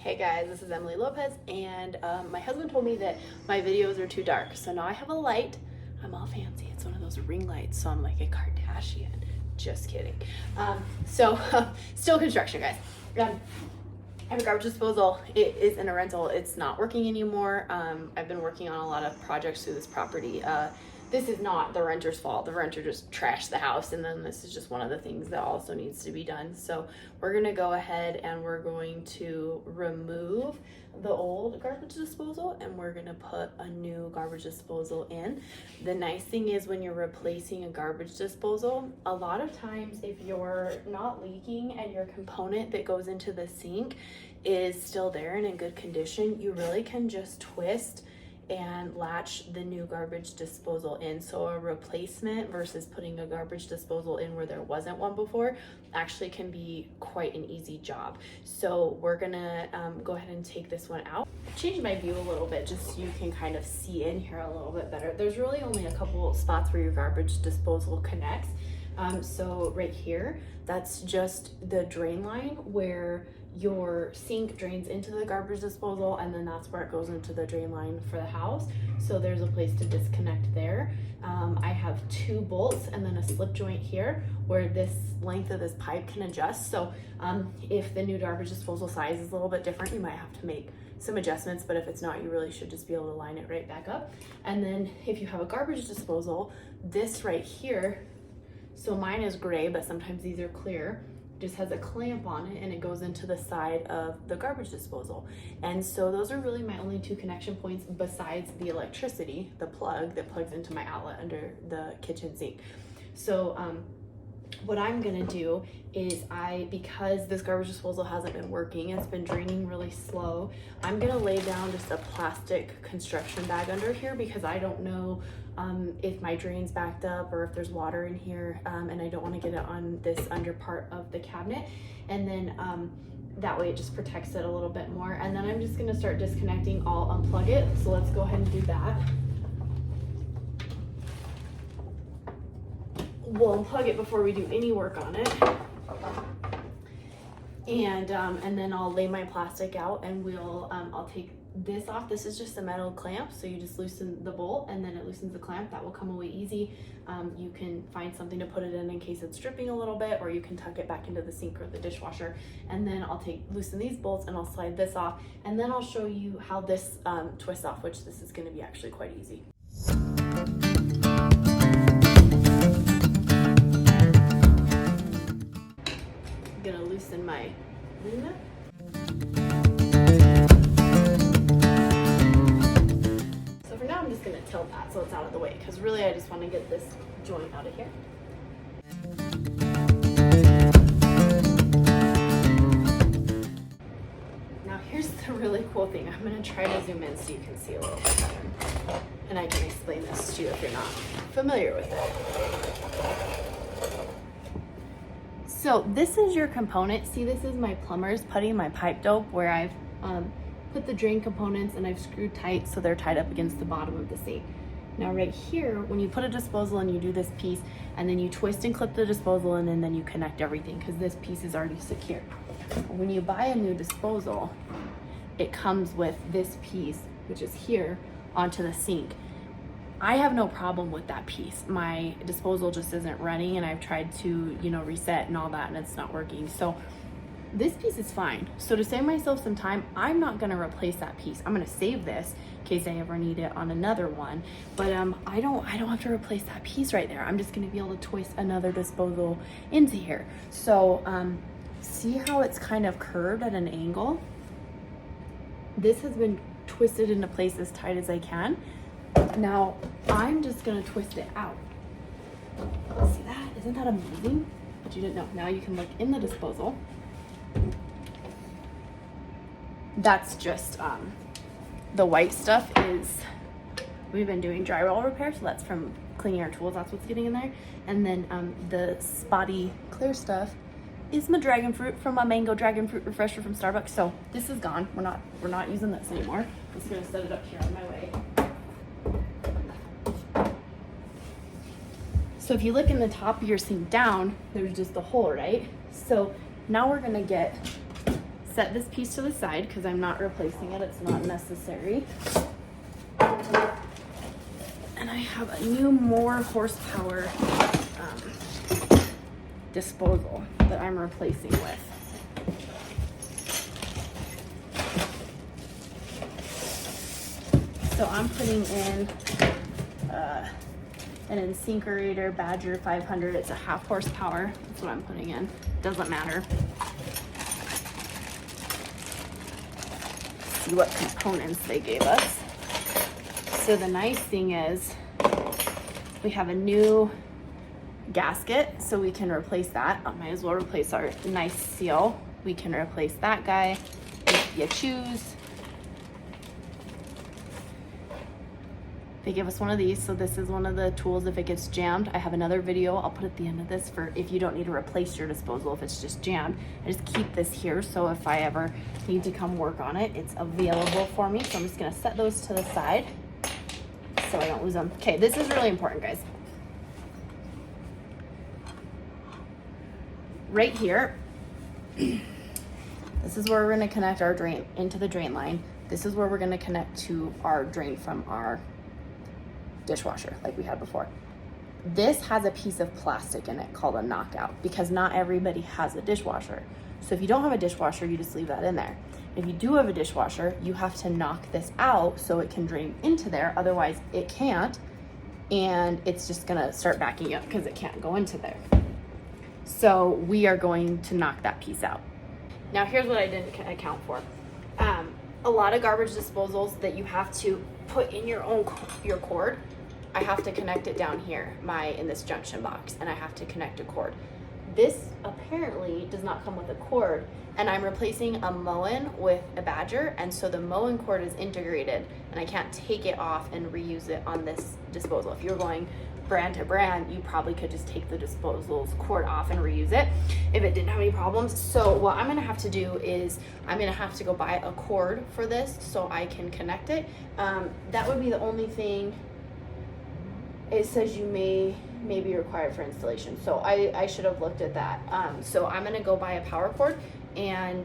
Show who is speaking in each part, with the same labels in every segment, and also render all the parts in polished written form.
Speaker 1: Hey guys, this is Emily Lopez, and my husband told me that my videos are too dark, so now I have a light. I'm all fancy. It's one of those ring lights, so I'm like a Kardashian. Just kidding. Still construction, guys. I have a garbage disposal. It is in a rental. It's not working anymore. I've been working on a lot of projects through this property. This is not the renter's fault. The renter just trashed the house, and then this is just one of the things that also needs to be done. So we're gonna go ahead and we're going to remove the old garbage disposal and we're gonna put a new garbage disposal in. The nice thing is when you're replacing a garbage disposal, a lot of times if you're not leaking and your component that goes into the sink is still there and in good condition, you really can just twist and latch the new garbage disposal in. So a replacement versus putting a garbage disposal in where there wasn't one before actually can be quite an easy job. So we're gonna go ahead and take this one out. Change my view a little bit just so you can kind of see in here a little bit better. There's really only a couple spots where your garbage disposal connects. So right here, that's just the drain line where your sink drains into the garbage disposal, and then that's where it goes into the drain line for the house. So there's a place to disconnect there. I have 2 bolts and then a slip joint here where this length of this pipe can adjust. So if the new garbage disposal size is a little bit different, you might have to make some adjustments, but if it's not, you really should just be able to line it right back up. And then if you have a garbage disposal, this right here, so mine is gray, but sometimes these are clear, just has a clamp on it and it goes into the side of the garbage disposal. And so those are really my only 2 connection points besides the electricity, the plug that plugs into my outlet under the kitchen sink. So what I'm gonna do is because this garbage disposal hasn't been working, it's been draining really slow, I'm gonna lay down just a plastic construction bag under here because I don't know if my drain's backed up or if there's water in here, and I don't want to get it on this under part of the cabinet. And then that way it just protects it a little bit more. And then I'm just gonna start disconnecting. I'll unplug it. So let's go ahead and do that. We'll unplug it before we do any work on it. And then I'll lay my plastic out and I'll take this off. This is just a metal clamp, so you just loosen the bolt and then it loosens the clamp. That will come away easy. You can find something to put it in case it's dripping a little bit, or you can tuck it back into the sink or the dishwasher. And then I'll loosen these bolts and I'll slide this off, and then I'll show you how this twists off, which this is going to be actually quite easy. I'm gonna loosen my Luna. So for now, I'm just gonna tilt that so it's out of the way, because really I just want to get this joint out of here. Now here's the really cool thing. I'm gonna try to zoom in so you can see a little bit better, and I can explain this to you if you're not familiar with it. So this is your component. See, this is my plumber's putty, my pipe dope, where I've put the drain components and I've screwed tight so they're tied up against the bottom of the sink. Now right here, when you put a disposal and you do this piece, and then you twist and clip the disposal in, and then you connect everything because this piece is already secure. When you buy a new disposal, it comes with this piece, which is here, onto the sink. I have no problem with that piece. My disposal just isn't running, and I've tried to, reset and all that, and it's not working. So this piece is fine. So to save myself some time, I'm not gonna replace that piece. I'm gonna save this in case I ever need it on another one. But I don't have to replace that piece right there. I'm just gonna be able to twist another disposal into here. So see how it's kind of curved at an angle? This has been twisted into place as tight as I can. Now I'm just gonna twist it out. See that? Isn't that amazing? But you didn't know. Now you can look in the disposal. That's just the white stuff is, we've been doing drywall repair, so that's from Cleaning Our Tools. That's what's getting in there. And then the spotty clear stuff is my dragon fruit from my mango dragon fruit refresher from Starbucks. So this is gone. We're not using this anymore. I'm just gonna set it up here on my way. So if you look in the top of your sink down, there's just a hole, right? So now we're gonna get set this piece to the side because I'm not replacing it. It's not necessary. And I have a new more horsepower disposal that I'm replacing with. So I'm putting in an Insinkerator Badger 500. It's a 1/2 horsepower. That's what I'm putting in. Doesn't matter. See what components they gave us. So the nice thing is we have a new gasket, so we can replace that. I might as well replace our nice seal. We can replace that guy if you choose. They give us one of these, so this is one of the tools if it gets jammed. I have another video I'll put at the end of this for if you don't need to replace your disposal if it's just jammed. I just keep this here, so if I ever need to come work on it, it's available for me. So I'm just gonna set those to the side so I don't lose them. Okay, this is really important, guys. Right here, this is where we're gonna connect our drain into the drain line. This is where we're gonna connect to our drain from our dishwasher like we had before. This has a piece of plastic in it called a knockout because not everybody has a dishwasher. So if you don't have a dishwasher, you just leave that in there. If you do have a dishwasher, you have to knock this out so it can drain into there. Otherwise it can't, and it's just gonna start backing up because it can't go into there. So we are going to knock that piece out. Now here's what I didn't account for. A lot of garbage disposals that you have to put in your cord, I have to connect it down here, in this junction box, and I have to connect a cord. This apparently does not come with a cord, and I'm replacing a Moen with a Badger, and so the Moen cord is integrated, and I can't take it off and reuse it on this disposal. If you're going brand to brand, you probably could just take the disposal's cord off and reuse it if it didn't have any problems. So what I'm gonna have to do is I'm gonna have to go buy a cord for this so I can connect it. That would be the only thing. It says you may be required for installation, so I should have looked at that. So I'm gonna go buy a power cord, and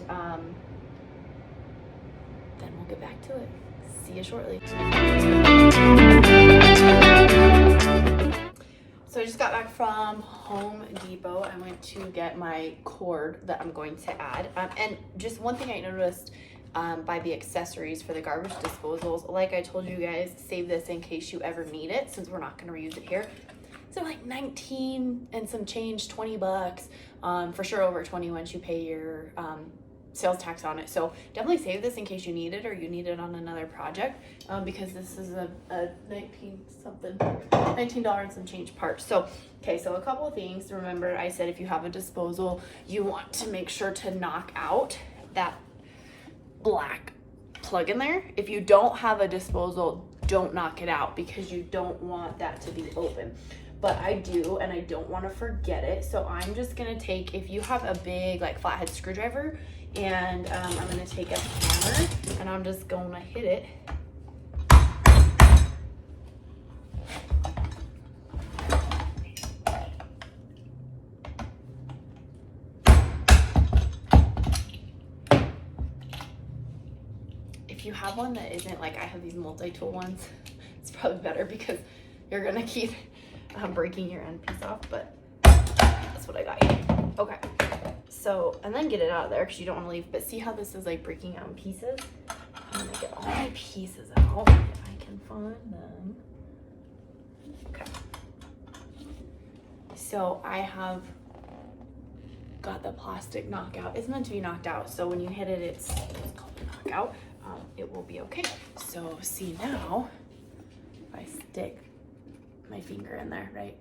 Speaker 1: then we'll get back to it. See you shortly. So I just got back from Home Depot. I went to get my cord that I'm going to add. And just one thing I noticed by the accessories for the garbage disposals, like I told you guys, save this in case you ever need it, since we're not gonna reuse it here. So like 19 and some change, 20 bucks, for sure over 20 once you pay your sales tax on it. So definitely save this in case you need it or you need it on another project, because this is a $19 and some change part. So okay, so a couple of things. Remember, I said if you have a disposal, you want to make sure to knock out that black plug in there. If you don't have a disposal, don't knock it out because you don't want that to be open. But I do, and I don't want to forget it. So I'm just gonna take, if you have a big like flathead screwdriver, and I'm gonna take a hammer and I'm just gonna hit it. If you have one that isn't like, I have these multi-tool ones, it's probably better because you're gonna keep breaking your end piece off, but that's what I got here. Okay, so, and then get it out of there because you don't want to leave, but see how this is like breaking out in pieces? I'm gonna get all my pieces out if I can find them. Okay, so I have got the plastic knockout. It's meant to be knocked out, so when you hit it, it's called a knockout. It will be okay. So see now, if I stick my finger in there, right?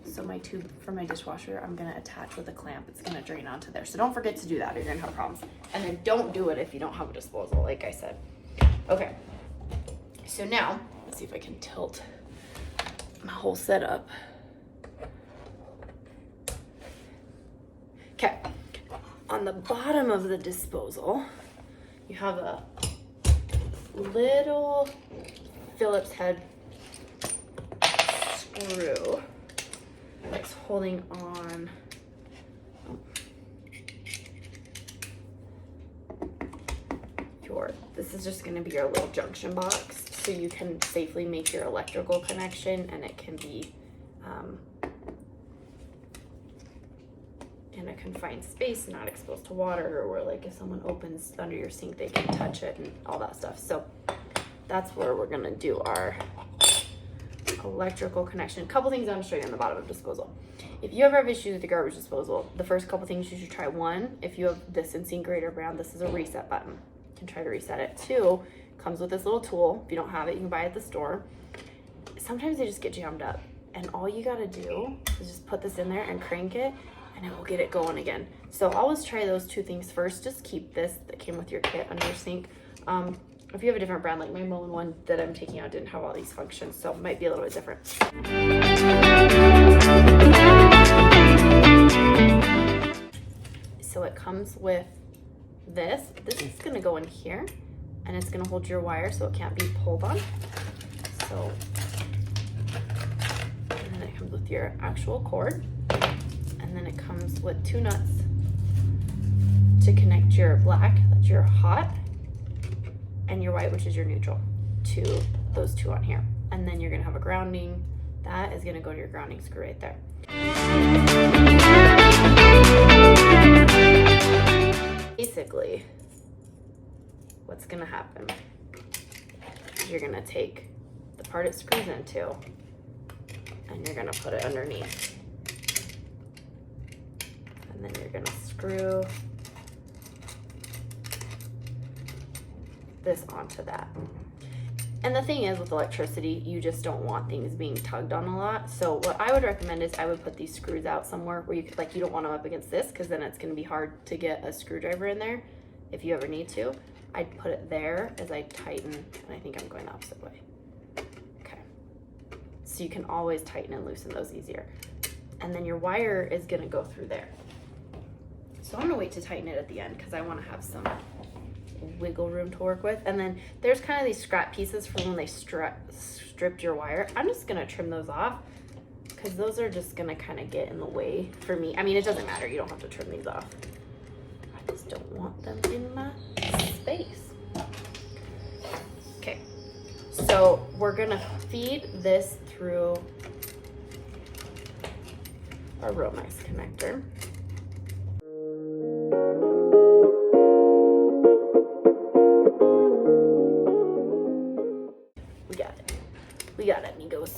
Speaker 1: So my tube for my dishwasher, I'm gonna attach with a clamp. It's gonna drain onto there. So don't forget to do that or you're gonna have problems. And then don't do it if you don't have a disposal, like I said. Okay, so now, let's see if I can tilt my whole setup. Okay, on the bottom of the disposal, you have a little Phillips head screw that's holding on. This is just going to be your little junction box, so you can safely make your electrical connection, and it can be in a confined space, not exposed to water, or where like if someone opens under your sink, they can touch it and all that stuff. So that's where we're going to do our electrical connection. A couple things I'm going to show you on the bottom of disposal. If you ever have issues with your garbage disposal, the first couple things you should try: one, if you have this InSinkErator brand, this is a reset button. You can try to reset it. Two, comes with this little tool. If you don't have it, you can buy it at the store. Sometimes they just get jammed up, and all you got to do is just put this in there and crank it, and it will get it going again. So always try those two things first. Just keep this that came with your kit under your sink. If you have a different brand, like my Moen one that I'm taking out didn't have all these functions, so it might be a little bit different. So it comes with this. This is gonna go in here, and it's gonna hold your wire so it can't be pulled on. So, and then it comes with your actual cord, and then it comes with two nuts to connect your black, that's your hot, and your white, which is your neutral, to those two on here. And then you're gonna have a grounding. That is gonna go to your grounding screw right there. Basically, what's gonna happen is you're gonna take the part it screws into, and you're gonna put it underneath. And then you're gonna screw this onto that. And the thing is, with electricity, you just don't want things being tugged on a lot. So what I would recommend is I would put these screws out somewhere where you could, like, you don't want them up against this, because then it's going to be hard to get a screwdriver in there if you ever need to. I'd put it there as I tighten, and I think I'm going the opposite way. Okay. So you can always tighten and loosen those easier. And then your wire is going to go through there. So I'm going to wait to tighten it at the end, because I want to have some wiggle room to work with. And then there's kind of these scrap pieces from when they stripped your wire. I'm just gonna trim those off, because those are just gonna kind of get in the way for me. I mean, it doesn't matter, you don't have to trim these off. I just don't want them in my space. Okay, so we're gonna feed this through our Romex connector. We got it, amigos.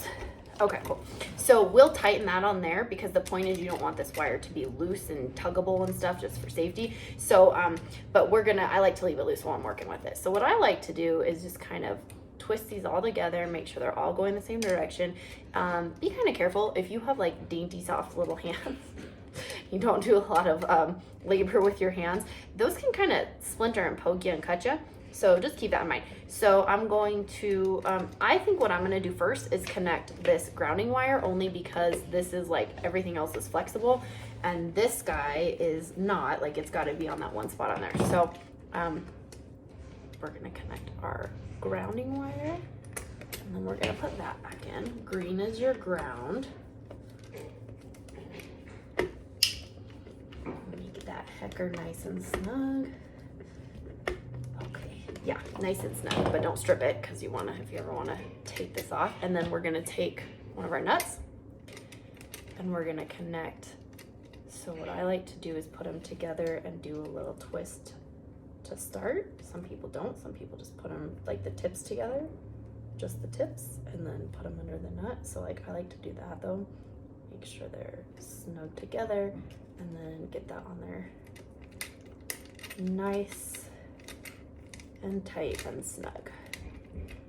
Speaker 1: Okay, cool. So we'll tighten that on there, because the point is you don't want this wire to be loose and tuggable and stuff, just for safety. So, but I like to leave it loose while I'm working with it. So what I like to do is just kind of twist these all together, make sure they're all going the same direction. Be kind of careful if you have like dainty, soft little hands. You don't do a lot of labor with your hands. Those can kind of splinter and poke you and cut you. So just keep that in mind. So I'm going to, I think what I'm gonna do first is connect this grounding wire, only because this is like, everything else is flexible, and this guy is not, like, it's gotta be on that one spot on there. So we're gonna connect our grounding wire, and then we're gonna put that back in. Green is your ground. Make that hecker nice and snug. Yeah, nice and snug, but don't strip it, because you want to, if you ever want to take this off. And then we're going to take one of our nuts, and we're going to connect. So what I like to do is put them together and do a little twist to start. Some people don't. Some people just put them, like, the tips together, just the tips, and then put them under the nut. So, like, I like to do that, though. Make sure they're snug together, and then get that on there nice and tight and snug.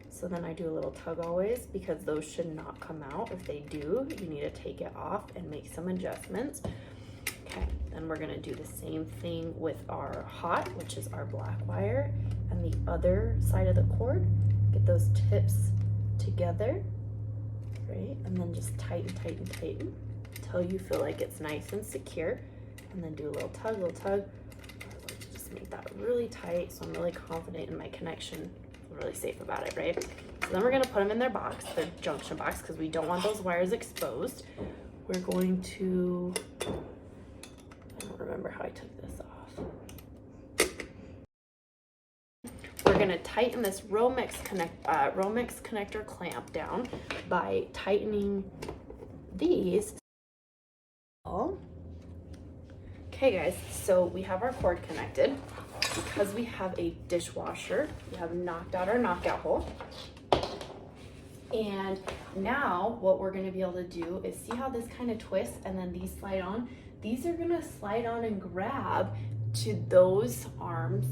Speaker 1: So then I do a little tug always, because those should not come out. If they do, you need to take it off and make some adjustments. Okay, then we're gonna do the same thing with our hot, which is our black wire, and the other side of the cord. Get those tips together, right? And then just tighten, tighten, tighten until you feel like it's nice and secure. And then do a little tug, make that really tight, so I'm really confident in my connection. I'm really safe about it, right? So then we're gonna put them in their box, their junction box, because we don't want those wires exposed. We're going to, I don't remember how I took this off. We're gonna tighten this Romex connector clamp down by tightening these. Okay guys, so we have our cord connected. Because we have a dishwasher, we have knocked out our knockout hole. And now what we're gonna be able to do is see how this kind of twists and then these slide on. These are gonna slide on and grab to those arms,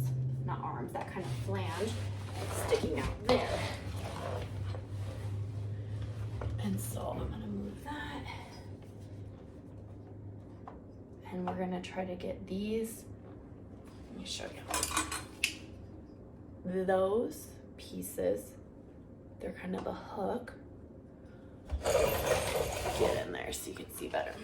Speaker 1: not arms, that kind of flange sticking out there. And so I'm gonna move that. And we're gonna try to get these, let me show you. Those pieces, they're kind of the hook. Get in there so you can see better.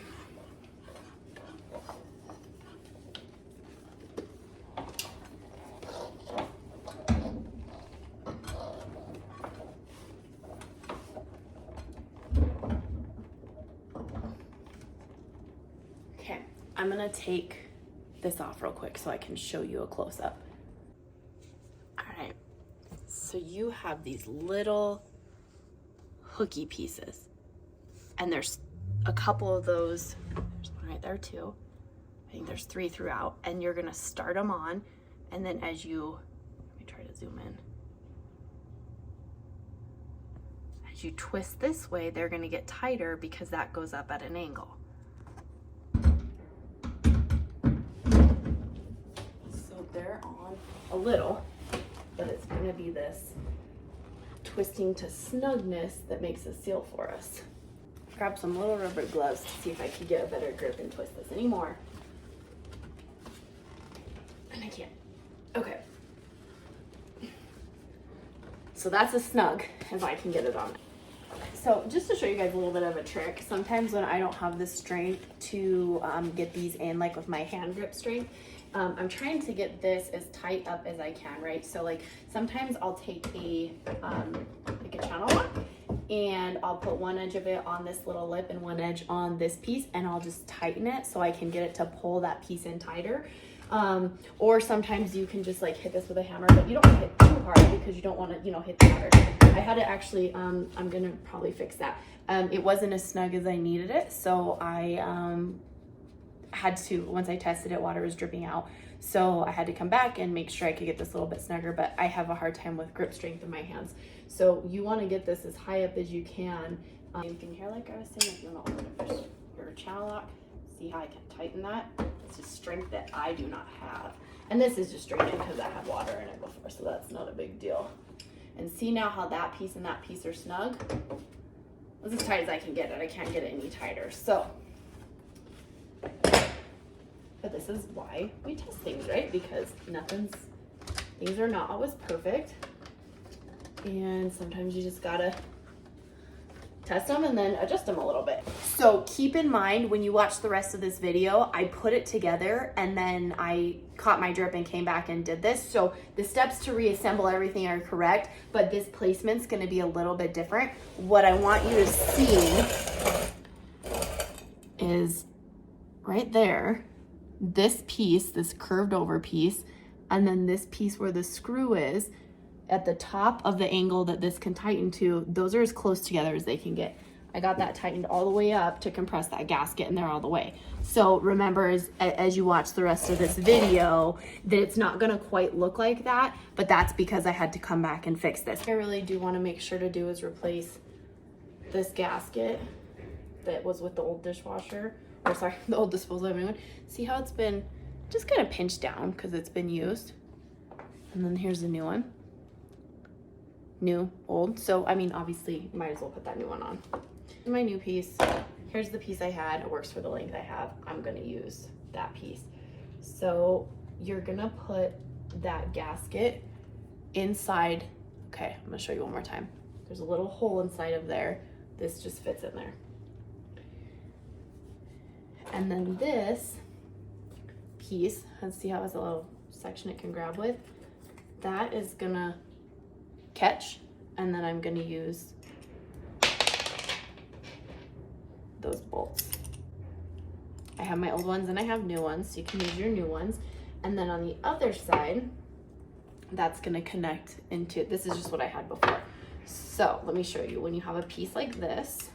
Speaker 1: Okay, I'm gonna take this off real quick so I can show you a close-up. All right, so you have these little hooky pieces, and there's a couple of those. There's one right there too. I think there's 3 throughout, and you're gonna start them on, and then as you, let me try to zoom in. As you twist this way, they're gonna get tighter because that goes up at an angle. They're on a little, but it's going to be this twisting to snugness that makes a seal for us. Grab some little rubber gloves to see if I can get a better grip and twist this anymore. And I can't. Okay. So that's as snug as I can get it on. So just to show you guys a little bit of a trick, sometimes when I don't have the strength to get these in, like with my hand grip strength, I'm trying to get this as tight up as I can, right? So like sometimes I'll take like a channel lock and I'll put one edge of it on this little lip and one edge on this piece, and I'll just tighten it so I can get it to pull that piece in tighter. Or sometimes you can just like hit this with a hammer, but you don't want to hit too hard because you don't want to, you know, hit the water. I had to actually, I'm gonna probably fix that. It wasn't as snug as I needed it, so I had to, once I tested it, water was dripping out. So I had to come back and make sure I could get this a little bit snugger, but I have a hard time with grip strength in my hands. So you want to get this as high up as you can. You can hear, like I was saying, if you want to open your channel lock, see how I can tighten that. It's just strength that I do not have. And this is just straight because I had water in it before, so that's not a big deal. And see now how that piece and that piece are snug? That's as tight as I can get it. I can't get it any tighter. So, but this is why we test things, right? Because things are not always perfect. And sometimes you just gotta test them and then adjust them a little bit. So keep in mind when you watch the rest of this video, I put it together and then I caught my drip and came back and did this. So the steps to reassemble everything are correct, but this placement's gonna be a little bit different. What I want you to see is right there, this piece, this curved over piece, and then this piece where the screw is at the top of the angle that this can tighten to, those are as close together as they can get. I got that tightened all the way up to compress that gasket in there all the way. So remember, as you watch the rest of this video, that it's not gonna quite look like that, but that's because I had to come back and fix this. What I really do wanna make sure to do is replace this gasket that was with the old dishwasher, or sorry, the old disposal of one. See how it's been just kind of pinched down because it's been used. And then here's the new one. New, old. So, I mean, obviously, might as well put that new one on. My new piece, here's the piece I had. It works for the length I have. I'm gonna use that piece. So you're gonna put that gasket inside. Okay, I'm gonna show you one more time. There's a little hole inside of there. This just fits in there. And then this piece, let's see how it has a little section it can grab with. That is gonna catch, and then I'm gonna use those bolts. I have my old ones and I have new ones, so you can use your new ones. And then on the other side, that's gonna connect into, this is just what I had before. So let me show you. When you have a piece like this,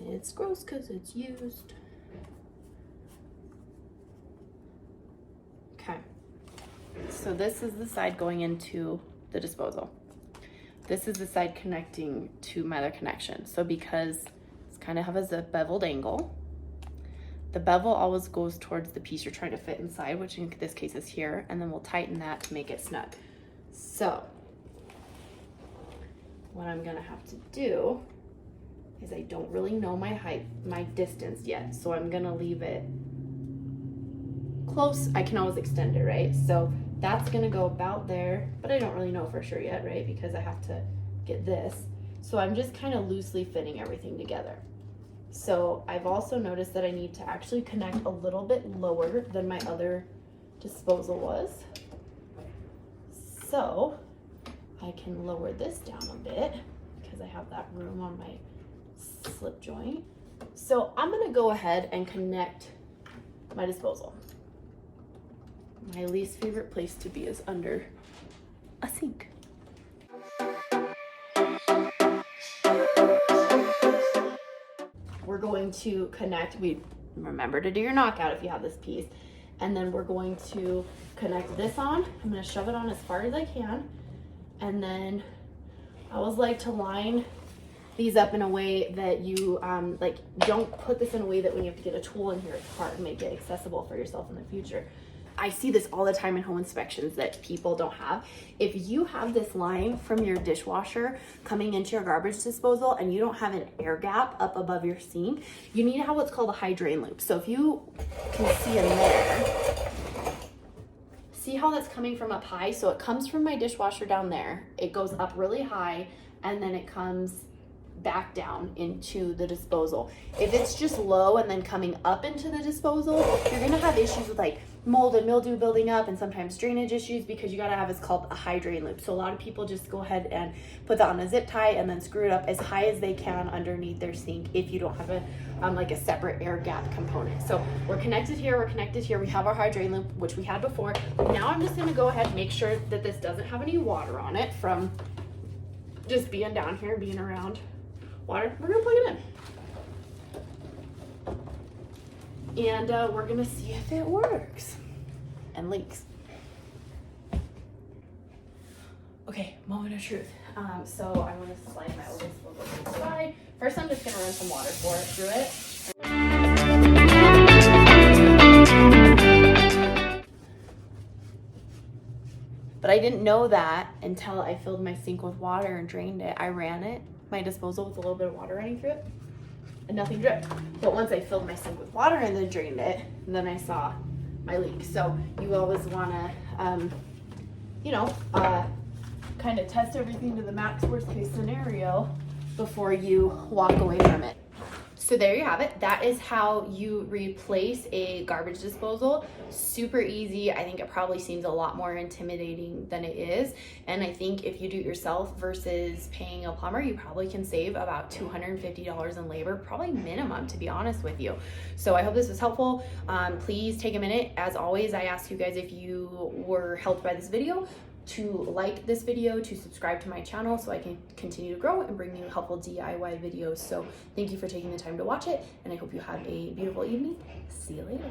Speaker 1: it's gross because it's used. Okay, so this is the side going into the disposal. This is the side connecting to my other connection. So because it's kind of has a beveled angle, the bevel always goes towards the piece you're trying to fit inside, which in this case is here, and then we'll tighten that to make it snug. So what I'm gonna have to do is, I don't really know my height, my distance yet, so I'm gonna leave it close. I can always extend it, right? So that's gonna go about there, but I don't really know for sure yet, right? Because I have to get this. So I'm just kind of loosely fitting everything together. So I've also noticed that I need to actually connect a little bit lower than my other disposal was. So I can lower this down a bit because I have that room on my slip joint. So I'm gonna go ahead and connect my disposal. My least favorite place to be is under a sink. We're going to connect, remember to do your knockout if you have this piece, and then we're going to connect this on. I'm going to shove it on as far as I can, and then I always like to line these up in a way that you like, don't put this in a way that when you have to get a tool in here, it's hard to make it accessible for yourself in the future. I see this all the time in home inspections that people don't have. If you have this line from your dishwasher coming into your garbage disposal and you don't have an air gap up above your sink, you need to have what's called a high drain loop. So if you can see in there, see how that's coming from up high? So it comes from my dishwasher down there, it goes up really high, and then it comes back down into the disposal. If it's just low and then coming up into the disposal, you're gonna have issues with like mold and mildew building up, and sometimes drainage issues, because you gotta have what's called a high drain loop. So a lot of people just go ahead and put that on a zip tie and then screw it up as high as they can underneath their sink if you don't have a like a separate air gap component. So we're connected here, we have our high drain loop, which we had before. Now I'm just gonna go ahead and make sure that this doesn't have any water on it from just being down here, being around water. We're gonna plug it in. And we're gonna see if it works and leaks. Okay, moment of truth. So I want to slide my old disposal to the side. First, I'm just gonna run some water through it. But I didn't know that until I filled my sink with water and drained it. I ran it, my disposal, with a little bit of water running through it, and nothing dripped. But once I filled my sink with water and then drained it, then I saw my leak. So you always want to, kind of test everything to the max worst case scenario before you walk away from it. So there you have it. That is how you replace a garbage disposal. Super easy. I think it probably seems a lot more intimidating than it is. And I think if you do it yourself versus paying a plumber, you probably can save about $250 in labor, probably minimum, to be honest with you. So I hope this was helpful. Please take a minute. As always, I ask you guys, if you were helped by this video, to like this video, to subscribe to my channel so I can continue to grow and bring you helpful DIY videos. So thank you for taking the time to watch it, and I hope you have a beautiful evening. See you later.